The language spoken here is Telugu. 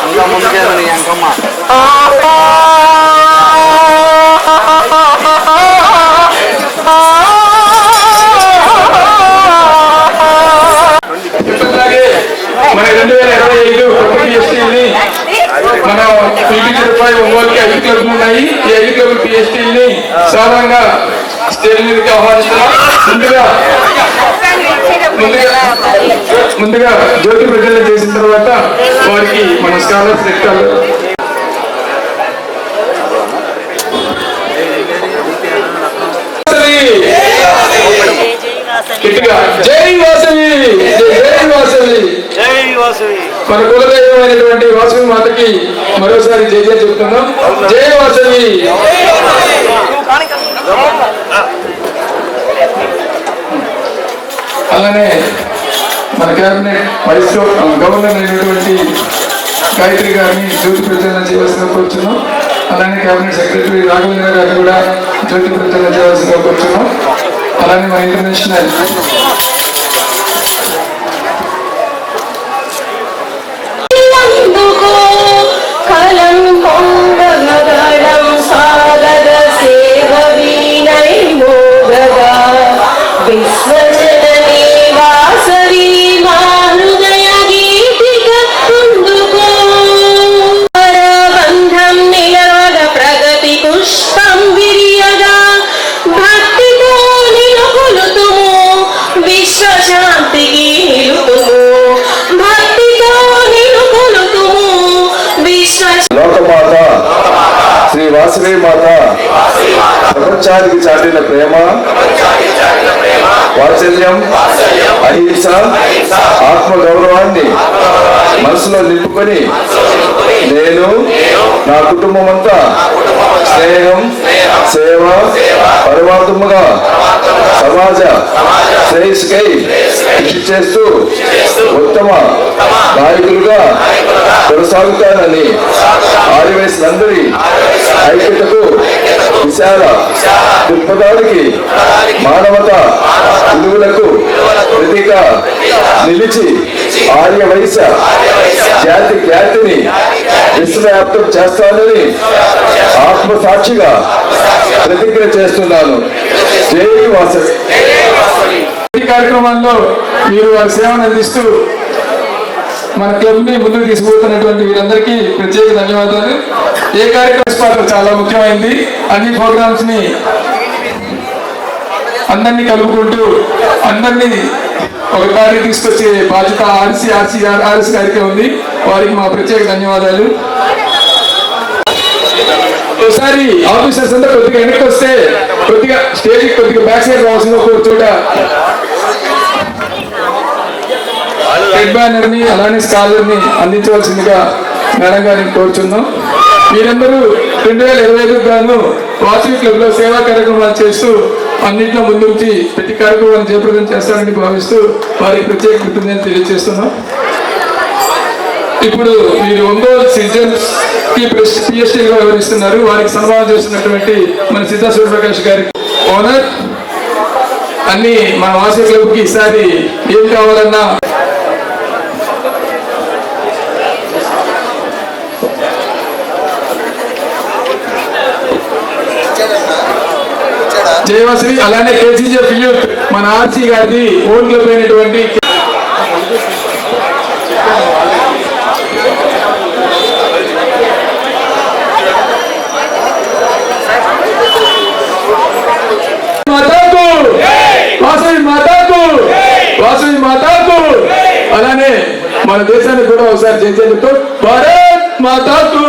ఇంకా ముందుకేమని అంకమ్మ మన 2025 పిఎస్టీని మనం రూపాయి ఒంగోలుకి 5 క్లబ్లు ఉన్నాయి. ఈ 5 క్లబ్లు పిఎస్టీని సాధారణంగా స్టేజ్ మీదకి ఆహ్వానిస్తున్నాం. ముందుగా జ్యోతి ప్రజలు చేసిన తర్వాత వారికి మన స్కాలర్స్ లెక్కలు జై వాసవి, జై వాసవి, జై వాసవి. మన కులదైవమైనటువంటి వాసవి మాతకి మరోసారి జై జై చెప్తున్నాం. జై వాసవి. అలానే మన కేబినెట్ వైస్ గవర్నర్ అయినటువంటి గాయత్రి గారిని జ్యోతి ప్రచారం చేయవలసిందిగా కోరుచున్నాం. అలానే కేబినెట్ సెక్రటరీ రాఘవేంద్ర గారిని కూడా జ్యోతి ప్రచారం చేయవలసిందిగా కోరుచున్నాం. అలానే మన ఇంటర్నేషనల్ వాసవి మాత ప్రపంచానికి చాటిన ప్రేమ, వాత్సల్యం, అహింస, ఆత్మ గౌరవాన్ని మనసులో నింపుకొని నేను నా కుటుంబం అంతా స్నేహం, సేవ, పరమాత్మగా సమాజ శ్రేయస్కై కృషి చేస్తూ ఉత్తమ నాయకులుగా కొనసాగుతానని ఆదివేశనందరి ఐక్యతకు, విశాల దృక్పథానికి, మానవత విలువలకు ప్రతీక నిలిచి ఆర్య వైశ్య జాతి ఖ్యాతిని విశ్వవ్యాప్తం చేస్తానని ఆత్మసాక్షిగా ప్రతిజ్ఞ చేస్తున్నాను. జై వాసవి. ఈ కార్యక్రమాల్లో మీరు వారి సేవను అందిస్తూ మన క్లబ్ ని ముందుకు తీసుకుపోతున్నటువంటి వీరందరికీ ప్రత్యేక ధన్యవాదాలు. ఏ కార్యక్రమ చాలా ముఖ్యమైనది. అన్ని ప్రోగ్రామ్స్ ని అందరినీ కలుపుకుంటూ అందరినీ ఒక కాడికి తీసుకొచ్చే బాధ్యత ఆర్ఎస్ గారికి ఉంది. వారికి మా ప్రత్యేక ధన్యవాదాలు. ఒకసారి ఆఫీసర్స్ అంతా కొద్దిగా వెనక్కి వస్తే కొద్దిగా స్టేజ్ కొద్దిగా బ్యాక్ సైడ్ రావాల్సిన ఒక చోట రెడ్ బ్యానర్ ని అలానే స్కాలర్ ని అందించవలసిందిగా మేడం గారిని కోరుచున్నాం. మీరందరూ 2025 గాను వాసవి క్లబ్ లో సేవా కార్యక్రమాలు చేస్తూ అన్నింటిలో ముందుంచి ప్రతి కార్యక్రమాన్ని జయప్రదం చేస్తారని భావిస్తూ వారికి ప్రత్యేక కృతజ్ఞతలు తెలియజేస్తున్నాం. ఇప్పుడు మీరు ఒంగోలు సిటిజన్స్ కి పిఎస్టీగా వ్యవహరిస్తున్నారు. వారికి సన్మానం చేస్తున్నటువంటి మన సిద్ధా సూర్యప్రకాష్ గారికి ఓనర్ అన్ని మన వాసవి క్లబ్ కి ఈసారి ఏం కావాలన్నా జయవాసవి. అలానే కేసీజీఎఫ్ యూత్ మన ఆర్సీ గారిది ఓన్ క్లబ్ అయినటువంటి వాసవి మాతాకు, వాసవి మాతాకు. అలానే మన దేశానికి కూడా ఒకసారి చేసేందుకు భారత్ మాతాకు.